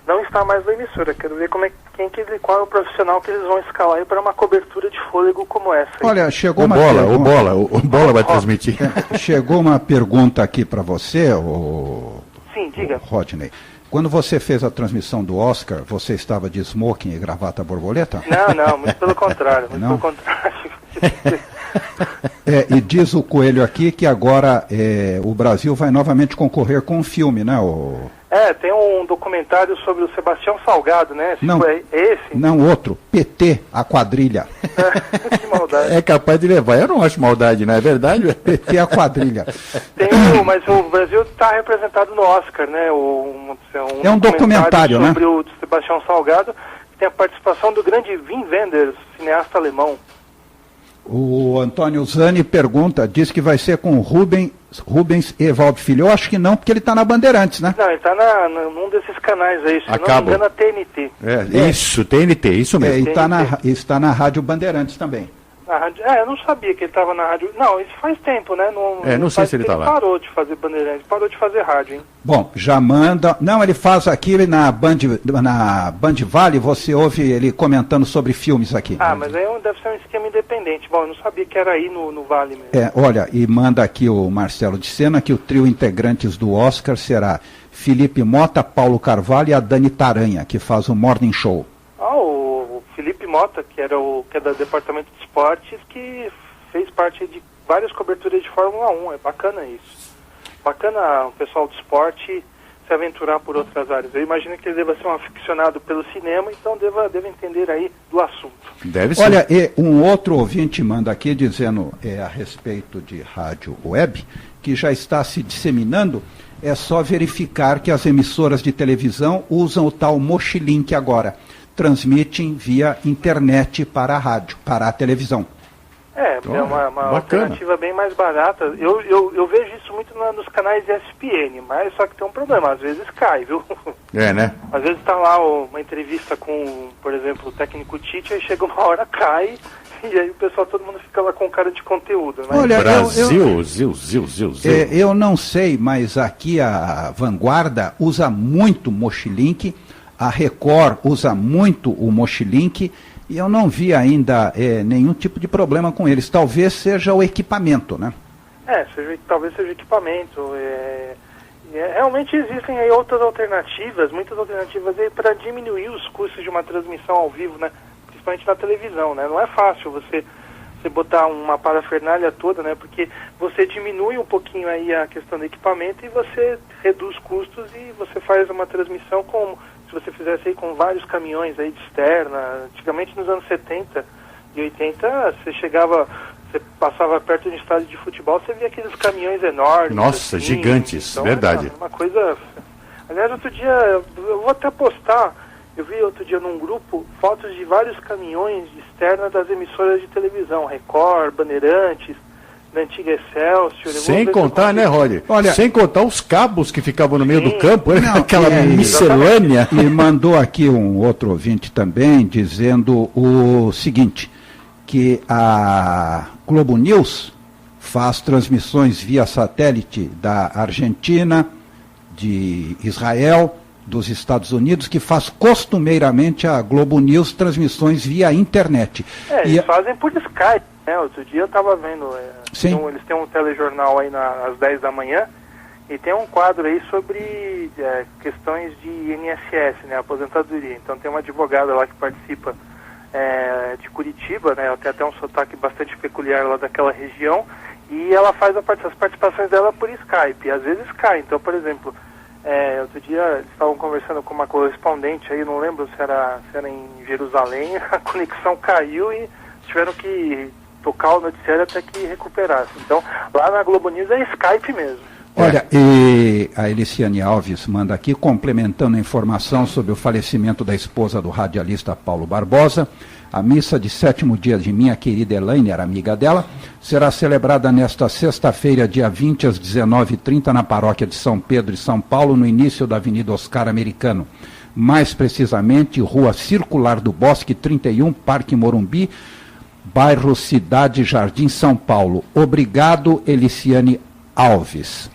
não está mais na emissora. Quero ver qual é o profissional que eles vão escalar aí para uma cobertura de fôlego como essa. Olha, chegou uma pergunta. O Bola vai transmitir. Chegou uma pergunta aqui para você, Sim, diga. Rodney. Quando você fez a transmissão do Oscar, você estava de smoking e gravata borboleta? Não, muito pelo contrário. Pelo contrário. E diz o Coelho aqui que agora o Brasil vai novamente concorrer com um filme, né? Tem um documentário sobre o Sebastião Salgado, né? Não, esse? Não, outro. PT, a quadrilha. Que maldade. É capaz de levar. Eu não acho maldade, não é verdade? PT, a quadrilha. Mas o Brasil está representado no Oscar, né? É um documentário, né? Sobre o Sebastião Salgado, que tem a participação do grande Wim Wenders, cineasta alemão. O Antônio Zani diz que vai ser com Rubens Evaldo Filho. Eu acho que não, porque ele está na Bandeirantes, né? Não, ele está num desses canais aí, se não me engano, a TNT. Isso, TNT, isso mesmo. E está na Rádio Bandeirantes também. Na rádio, eu não sabia que ele estava na rádio. Não, isso faz tempo, né? Não sei se ele está lá. Ele parou de fazer Bandeirantes, parou de fazer rádio, hein? Bom, já manda... Não, ele faz aqui na Band Vale, você ouve ele comentando sobre filmes aqui. Mas aí deve ser um esquema independente. Bom, eu não sabia que era aí no Vale mesmo. Olha, e manda aqui o Marcelo de Sena que o trio integrantes do Oscar será Felipe Mota, Paulo Carvalho e a Dani Taranha, que faz o Morning Show. O Felipe Mota, que é do Departamento de Esportes, que fez parte de várias coberturas de Fórmula 1. É bacana isso. Bacana o pessoal do esporte se aventurar por outras áreas. Eu imagino que ele deva ser um aficionado pelo cinema, então deva entender aí do assunto. Deve ser. Olha, e um outro ouvinte manda aqui dizendo a respeito de rádio web, que já está se disseminando. É só verificar que as emissoras de televisão usam o tal Mochilink agora. Transmitem via internet para a rádio, para a televisão. É uma alternativa bem mais barata. Eu vejo isso muito nos canais ESPN, mas só que tem um problema, às vezes cai, viu? Né? Às vezes está lá uma entrevista com, por exemplo, o técnico Tite, aí chega uma hora, cai, e aí o pessoal, todo mundo fica lá com cara de conteúdo. Né? Olha, Brasil. Eu não sei, mas aqui a Vanguarda usa muito Mochilink, a Record usa muito o Mochilink, e eu não vi ainda nenhum tipo de problema com eles. Talvez seja o equipamento, né? Talvez seja o equipamento. Realmente existem aí outras alternativas, muitas alternativas aí para diminuir os custos de uma transmissão ao vivo, né? Principalmente na televisão, né? Não é fácil você botar uma parafernália toda, né? Porque você diminui um pouquinho aí a questão do equipamento e você reduz custos e você faz uma transmissão como se você fizesse aí com vários caminhões aí de externa. Antigamente, nos anos 70 e 80, você passava perto de um estádio de futebol, você via aqueles caminhões enormes. Nossa, assim, gigantes, então, verdade. Uma coisa... Aliás, outro dia, eu vou até postar, eu vi outro dia num grupo, fotos de vários caminhões de externa das emissoras de televisão, Record, Bandeirantes, da antiga Excelsior. Sem contar, né, Rony? Olha, sem contar os cabos que ficavam no meio do campo, não, aquela miscelânea. E mandou aqui um outro ouvinte também, dizendo o seguinte, que a Globo News faz transmissões via satélite da Argentina, de Israel, dos Estados Unidos, que faz costumeiramente a Globo News transmissões via internet. Eles fazem por Skype, né? Outro dia eu estava vendo, eles têm um telejornal aí às 10 da manhã, e tem um quadro aí sobre questões de INSS, né, aposentadoria. Então tem uma advogada lá que participa de Curitiba, né, tem até um sotaque bastante peculiar lá daquela região, e ela faz as participações dela por Skype, e às vezes cai. Então, por exemplo, outro dia eles estavam conversando com uma correspondente aí, não lembro se era em Jerusalém, a conexão caiu e tiveram que tocar o noticiário até que recuperasse. Então, lá na Globo News é Skype mesmo. Olha, e a Eliciane Alves manda aqui, complementando a informação sobre o falecimento da esposa do radialista Paulo Barbosa. A missa de 7º dia de minha querida Elaine, era amiga dela, será celebrada nesta sexta-feira, dia 20, às 19h30, na paróquia de São Pedro e São Paulo, no início da Avenida Oscar Americano. Mais precisamente, Rua Circular do Bosque 31, Parque Morumbi, bairro Cidade Jardim, São Paulo. Obrigado, Eliciane Alves.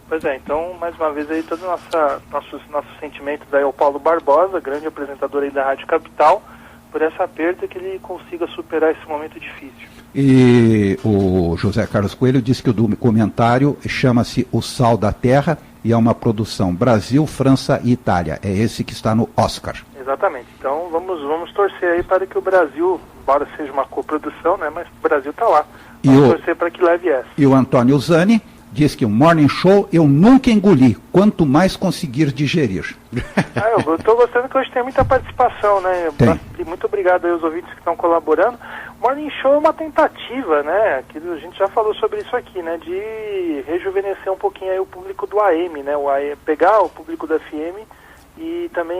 Pois é, então, mais uma vez aí, todo nosso sentimento daí ao Paulo Barbosa, grande apresentador aí da Rádio Capital, por essa perda, que ele consiga superar esse momento difícil. E o José Carlos Coelho disse que o documentário chama-se O Sal da Terra e é uma produção Brasil, França e Itália. É esse que está no Oscar. Exatamente. Então vamos torcer aí para que o Brasil, embora seja uma coprodução, né, mas o Brasil está lá. Vamos torcer para que leve essa. E o Antônio Zani diz que o Morning Show eu nunca engoli, quanto mais conseguir digerir. Eu estou gostando que hoje tem muita participação, né? Tem. Muito obrigado aí aos ouvintes que estão colaborando. Morning Show é uma tentativa, né? Que a gente já falou sobre isso aqui, né? De rejuvenescer um pouquinho aí o público do AM, né? Pegar o público da FM e também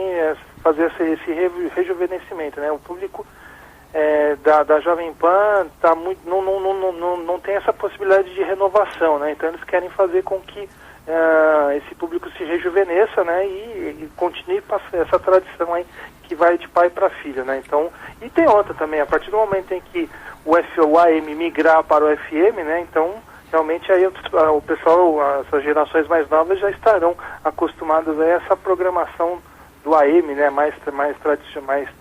fazer esse rejuvenescimento, né? O público da Jovem Pan tá muito, não tem essa possibilidade de renovação, né? Então eles querem fazer com que esse público se rejuvenesça, né? E continue essa tradição aí que vai de pai para filho, né? Então, e tem outra também, a partir do momento em que o AM migrar para o FM, né? Então, realmente aí o pessoal, essas gerações mais novas já estarão acostumadas a essa programação do AM, né, mais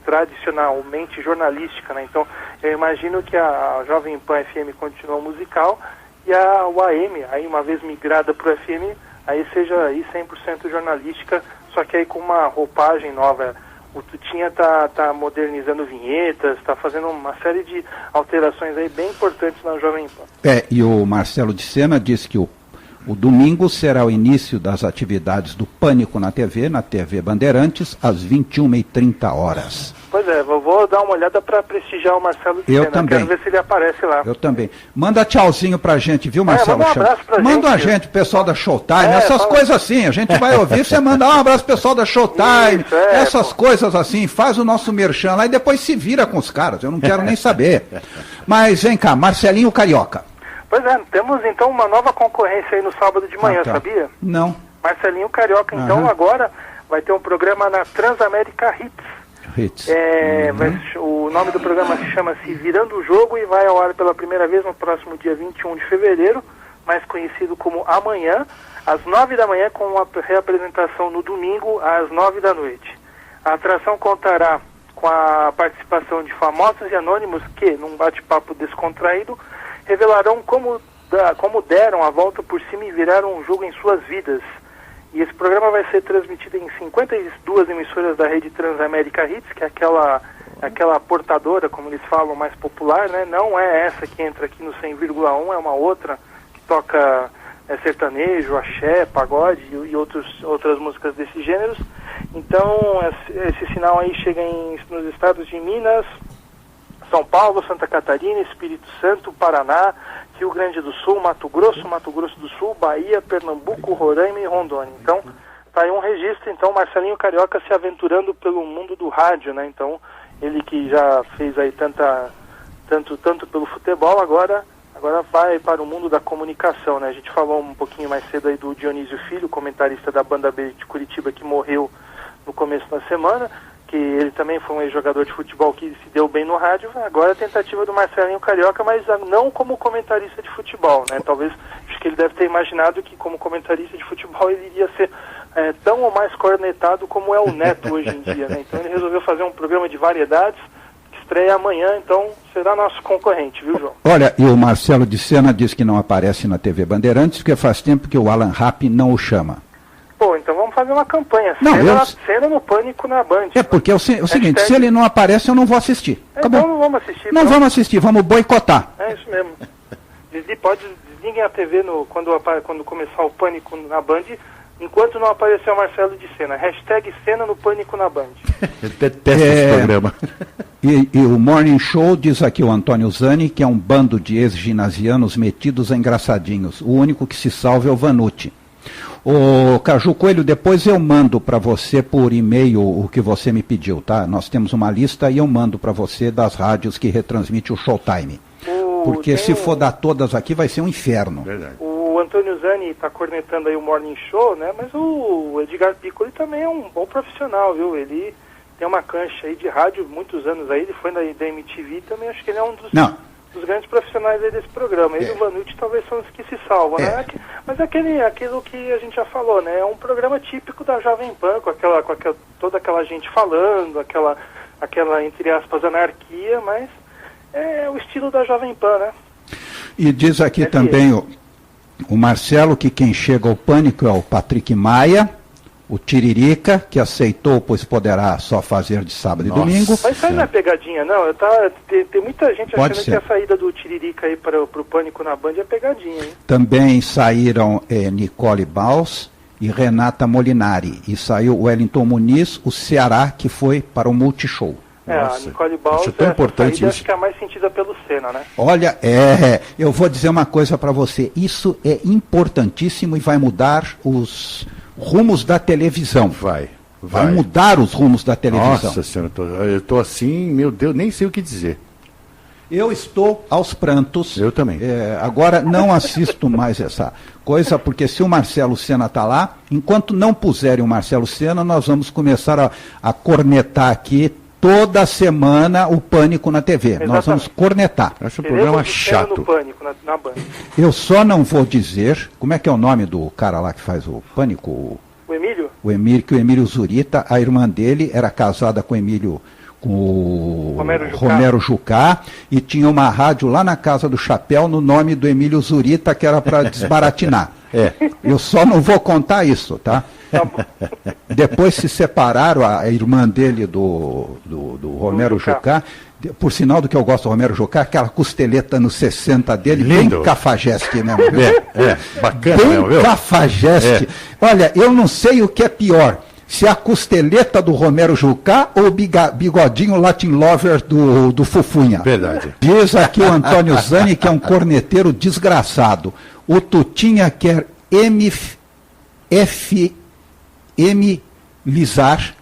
tradicionalmente jornalística, né? Então, eu imagino que a Jovem Pan FM continua musical e o AM, aí uma vez migrada para o FM, aí seja aí 100% jornalística, só que aí com uma roupagem nova. O Tutinha tá modernizando vinhetas, está fazendo uma série de alterações aí bem importantes na Jovem Pan. E o Marcelo de Sena disse que o domingo será o início das atividades do Pânico na TV Bandeirantes, às 21h30. Pois é, vou dar uma olhada para prestigiar o Marcelo de Sena. Eu também. Quero ver se ele aparece lá. Eu também. Manda tchauzinho pra gente, viu, Marcelo? Manda um abraço pra gente. Manda a gente, pessoal da Showtime, essas coisas assim, a gente vai ouvir, você manda um abraço pessoal da Showtime, essas coisas assim, faz o nosso merchan lá e depois se vira com os caras, eu não quero nem saber. Mas vem cá, Marcelinho Carioca. Pois é, temos então uma nova concorrência aí no sábado de manhã, sabia? Não. Marcelinho Carioca, então agora vai ter um programa na Transamérica Hits. O nome do programa se chama-se Virando o Jogo e vai ao ar pela primeira vez no próximo dia 21 de fevereiro, mais conhecido como Amanhã, às 9 da manhã, com uma reapresentação no domingo, às 9 da noite. A atração contará com a participação de famosos e anônimos que, num bate-papo descontraído, revelarão como deram a volta por cima e viraram um jogo em suas vidas. E esse programa vai ser transmitido em 52 emissoras da rede Transamérica Hits, que é aquela portadora, como eles falam, mais popular, né? Não é essa que entra aqui no 100,1, é uma outra que toca sertanejo, axé, pagode e outras músicas desses gêneros. Então, esse sinal aí chega nos estados de Minas, São Paulo, Santa Catarina, Espírito Santo, Paraná, Rio Grande do Sul, Mato Grosso do Sul, Bahia, Pernambuco, Roraima e Rondônia. Então, tá aí um registro, então, Marcelinho Carioca se aventurando pelo mundo do rádio, né? Então, ele que já fez aí tanto pelo futebol, agora vai para o mundo da comunicação, né? A gente falou um pouquinho mais cedo aí do Dionísio Filho, comentarista da Banda B de Curitiba, que morreu no começo da semana, que ele também foi um ex-jogador de futebol que se deu bem no rádio. Agora a tentativa do Marcelinho Carioca, mas não como comentarista de futebol, né? Talvez, acho que ele deve ter imaginado que como comentarista de futebol ele iria ser tão ou mais cornetado como é o Neto hoje em dia, né? Então ele resolveu fazer um programa de variedades, que estreia amanhã, então será nosso concorrente, viu, João? Olha, e o Marcelo de Sena diz que não aparece na TV Bandeirantes, porque faz tempo que o Alan Rapp não o chama. Pô, então vamos fazer uma campanha. Cena no Pânico na Band. Porque é o seguinte, se ele não aparece, eu não vou assistir. Acabou. Então não vamos assistir. Não vamos assistir, vamos boicotar. É isso mesmo. Desliguem a TV quando começar o Pânico na Band, enquanto não aparecer o Marcelo de Sena. #Cena no Pânico na Band. Eu detesto esse programa. E o Morning Show, diz aqui o Antônio Zani, que é um bando de ex-ginasianos metidos a engraçadinhos. O único que se salva é o Vanucci. Ô, Caju Coelho, depois eu mando para você por e-mail o que você me pediu, tá? Nós temos uma lista e eu mando para você das rádios que retransmite o Showtime. Porque se for dar todas aqui vai ser um inferno. Verdade. O Antônio Zani está cornetando aí o Morning Show, né? Mas o Edgar Piccoli também é um bom profissional, viu? Ele tem uma cancha aí de rádio muitos anos aí, ele foi da MTV também, acho que ele é um dos grandes profissionais aí desse programa. Ele e o Vanucci talvez são os que se salvam, né? Mas aquilo que a gente já falou, né? É um programa típico da Jovem Pan, com toda aquela gente falando, aquela, entre aspas, anarquia, mas é o estilo da Jovem Pan, né? E diz aqui também o Marcelo que quem chega ao pânico é o Patrick Maia, o Tiririca, que aceitou, pois poderá só fazer de sábado e domingo. Mas isso aí não é pegadinha, não. Tem muita gente achando que a saída do Tiririca aí para o Pânico na Band é pegadinha, hein? Também saíram Nicole Baus e Renata Molinari. E saiu o Wellington Muniz, o Ceará, que foi para o Multishow. A Nicole Baus acho que é a mais sentida pelo Senna, né? Olha, eu vou dizer uma coisa para você. Isso é importantíssimo e vai mudar os rumos da televisão. Vai mudar os rumos da televisão. Nossa senhora, eu estou assim, meu Deus, nem sei o que dizer. Eu estou aos prantos. Eu também. Agora não assisto mais essa coisa, porque se o Marcelo Senna está lá, enquanto não puserem o Marcelo Senna, nós vamos começar a cornetar aqui toda semana o Pânico na TV. Exatamente. Nós vamos cornetar. Acho um programa chato. No Pânico, na Band. Eu só não vou dizer, como é que é o nome do cara lá que faz o Pânico? O Emílio? O Emílio Zurita, a irmã dele era casada com o Romero Jucá, e tinha uma rádio lá na Casa do Chapéu no nome do Emílio Zurita, que era para desbaratinar. Eu só não vou contar isso, tá? Depois se separaram, a irmã dele do Romero Jucá, por sinal do que eu gosto do Romero Jucá, aquela costeleta nos 60 dele, lindo. Bem cafajeste mesmo. Bacana bem mesmo, viu? Cafajeste. Olha, eu não sei o que é pior, se a costeleta do Romero Jucá ou o bigodinho Latin Lover do Fufunha. Verdade. Diz aqui o Antônio Zani, que é um corneteiro desgraçado. O Tutinha quer Lizar,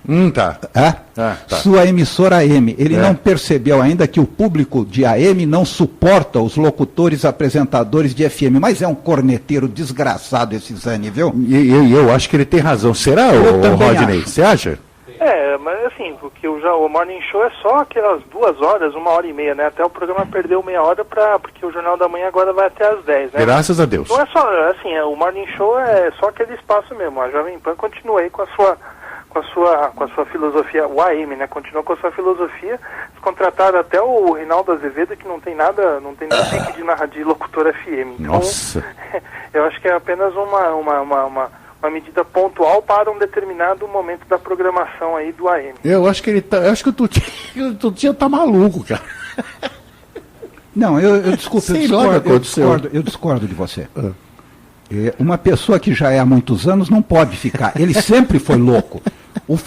sua emissora AM. Ele não percebeu ainda que o público de AM não suporta os locutores apresentadores de FM, mas é um corneteiro desgraçado esse Zani, viu? E eu acho que ele tem razão. Será, Rodney? Você acha? Mas assim, porque o Morning Show é só aquelas 2 horas, 1h30, né? Até o programa perdeu meia hora porque o Jornal da Manhã agora vai até às 10, né? Graças a Deus. Não é só, assim, o Morning Show é só aquele espaço mesmo. A Jovem Pan continua aí com a sua filosofia, o AM, né? Continua com a sua filosofia. Contrataram até o Reinaldo Azevedo, que não tem pique de locutor FM. Então, nossa! Eu acho que é apenas uma medida pontual para um determinado momento da programação aí do AM. Eu acho que o Tutinha tá maluco, cara. Não, eu discordo de você. Uma pessoa que já é há muitos anos não pode ficar. Ele sempre foi louco. O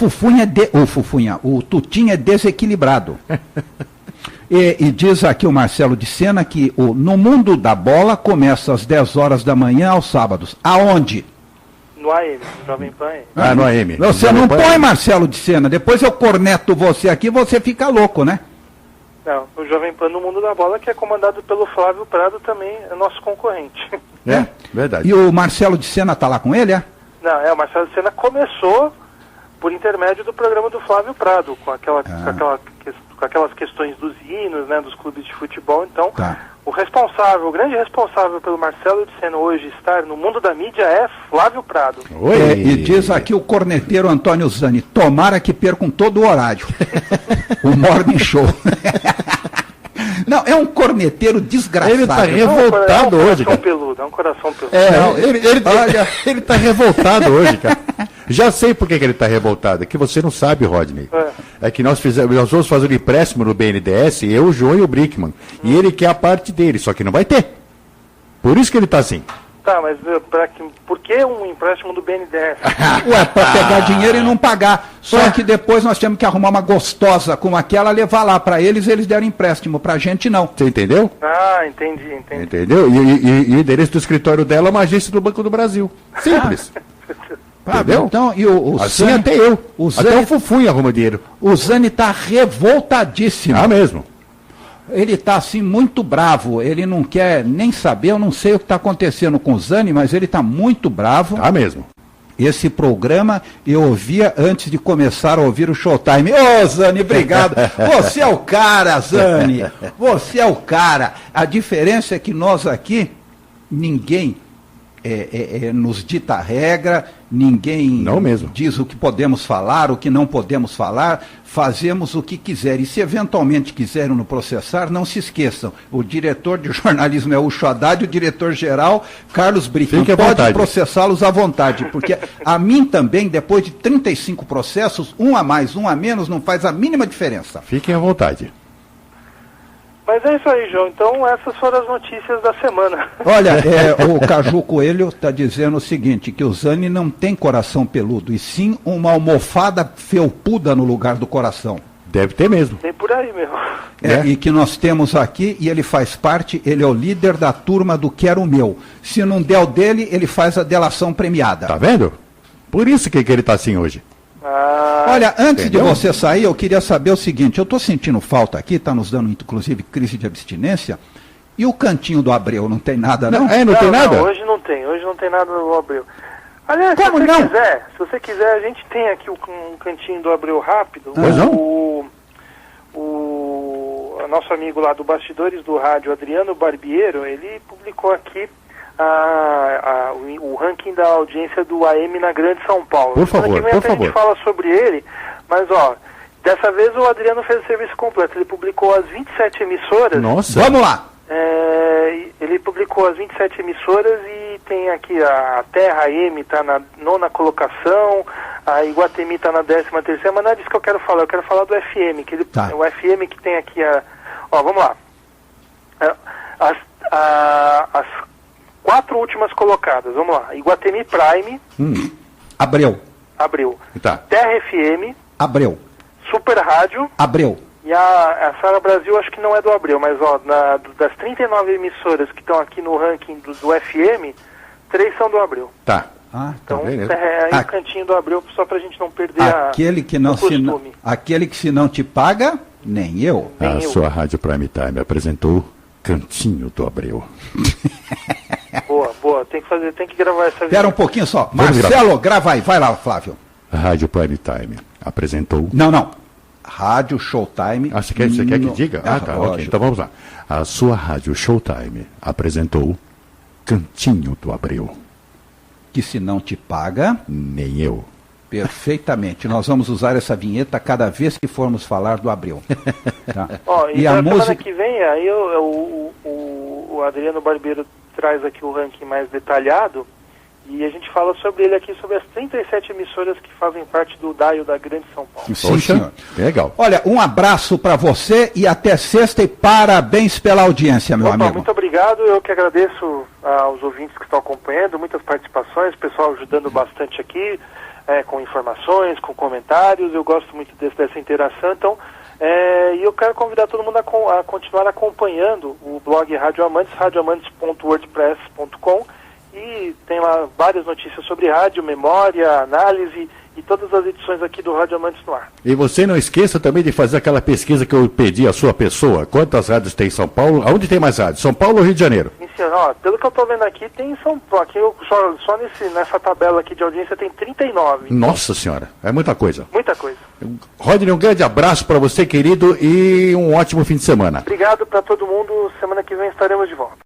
Tutinha é desequilibrado. E diz aqui o Marcelo de Sena que no Mundo da Bola começa às 10 horas da manhã aos sábados. Aonde? No AM, no Jovem Pan. No AM. Você não põe Marcelo de Sena, depois eu corneto você aqui, você fica louco, né? Não, o Jovem Pan no Mundo da Bola, que é comandado pelo Flávio Prado, também é nosso concorrente. Verdade. E o Marcelo de Sena tá lá com ele, é? Não, o Marcelo de Sena começou por intermédio do programa do Flávio Prado, com aquelas questões dos hinos, né, dos clubes de futebol. Então, o grande responsável pelo Marcelo de Sena hoje estar no mundo da mídia é Flávio Prado. E diz aqui o corneteiro Antônio Zani, tomara que percam todo o horário. O Morning Show. Não, é um corneteiro desgraçado. Ele está revoltado hoje, cara. É um coração peludo. Ele está revoltado hoje, cara. Já sei por que ele está revoltado. É que você não sabe, Rodney. É que nós vamos fazer um empréstimo no BNDES, eu, o João e o Brickman. E ele quer a parte dele, só que não vai ter. Por isso que ele está assim. Tá, mas por que um empréstimo do BNDES? Ué, para pegar dinheiro e não pagar. Só que depois nós temos que arrumar uma gostosa como aquela, levar lá para eles deram empréstimo. Para a gente, não. Você entendeu? Ah, entendi. Entendeu? E o endereço do escritório dela é uma agência do Banco do Brasil. Simples. Entendeu? Então, e o assim Zani, até eu. Zani, até o Fufunha arruma dinheiro. O Zani está revoltadíssimo. Ah, mesmo? Ele está assim muito bravo, ele não quer nem saber, eu não sei o que está acontecendo com o Zani, mas ele está muito bravo. Ah, mesmo? Esse programa eu ouvia antes de começar a ouvir o Showtime. Ô, Zani, obrigado. Você é o cara, Zani. Você é o cara. A diferença é que nós aqui, ninguém nos dita regra, ninguém não mesmo diz o que podemos falar, o que não podemos falar, fazemos o que quiser. E se eventualmente quiserem nos processar, não se esqueçam, o diretor de jornalismo é o Haddad, o diretor-geral, Carlos Brito. Pode processá-los à vontade, porque a mim também, depois de 35 processos, um a mais, um a menos, não faz a mínima diferença. Fiquem à vontade. Mas é isso aí, João. Então, essas foram as notícias da semana. Olha, o Caju Coelho está dizendo o seguinte, que o Zani não tem coração peludo, e sim uma almofada felpuda no lugar do coração. Deve ter mesmo. Tem por aí mesmo. E que nós temos aqui, e ele faz parte, ele é o líder da turma do Quero o Meu. Se não der o dele, ele faz a delação premiada. Tá vendo? Por isso que ele está assim hoje. Olha, antes de você sair, eu queria saber o seguinte, eu estou sentindo falta aqui, está nos dando inclusive crise de abstinência, e o cantinho do Abreu, não tem nada não? Não tem nada? Não, hoje não tem nada do Abreu. Aliás, se você quiser, a gente tem aqui um cantinho do Abreu rápido. Pois não? O nosso amigo lá do Bastidores do Rádio, Adriano Barbiero, ele publicou aqui o ranking da audiência do AM na Grande São Paulo. Por favor, a gente fala sobre ele, mas dessa vez o Adriano fez o serviço completo. Ele publicou as 27 emissoras. Nossa! Vamos lá! Ele publicou as 27 emissoras e tem aqui a Terra AM está na 9ª colocação, a Iguatemi está na 13ª, mas não é disso que eu quero falar do FM, que ele, o FM que tem aqui vamos lá. As 4 últimas colocadas, vamos lá. Iguatemi Prime. Abreu. Tá. Terra FM. Abreu. Super Rádio. Abreu. E a Sara Brasil acho que não é do Abreu, mas das 39 emissoras que estão aqui no ranking do FM, 3 são do Abreu. Tá. Então aí o cantinho do Abreu, só pra gente não perder aquele que se não te paga, nem eu. Sua Rádio Prime Time apresentou Cantinho do Abreu. Boa, tem que gravar essa vez. Espera um pouquinho só. Marcelo, grava aí, vai lá, Flávio. Rádio Prime Time apresentou... Não. Rádio Showtime... Você quer que diga? Tá, ok. Então vamos lá. A sua Rádio Showtime apresentou Cantinho do Abreu. Que se não te paga... Nem eu. Perfeitamente. Nós vamos usar essa vinheta cada vez que formos falar do Abreu. Tá? E a semana que vem, aí o Adriano Barbeiro traz aqui o ranking mais detalhado e a gente fala sobre ele aqui, sobre as 37 emissoras que fazem parte do DAIO da Grande São Paulo. Sim, senhor. Legal. Olha, um abraço para você e até sexta e parabéns pela audiência, meu amigo. Muito obrigado, eu que agradeço aos ouvintes que estão acompanhando, muitas participações, o pessoal ajudando bastante aqui, com informações, com comentários, eu gosto muito dessa interação, então... e eu quero convidar todo mundo a continuar acompanhando o blog Rádio Amantes, radioamantes.wordpress.com, e tem lá várias notícias sobre rádio, memória, análise e todas as edições aqui do Rádio Amantes no ar. E você não esqueça também de fazer aquela pesquisa que eu pedi à sua pessoa. Quantas rádios tem em São Paulo? Aonde tem mais rádios? São Paulo ou Rio de Janeiro? Pelo que eu estou vendo aqui, tem em São Paulo. Aqui só nessa tabela aqui de audiência tem 39. Nossa Senhora, é muita coisa. Muita coisa. Rodney, um grande abraço para você, querido, e um ótimo fim de semana. Obrigado para todo mundo. Semana que vem estaremos de volta.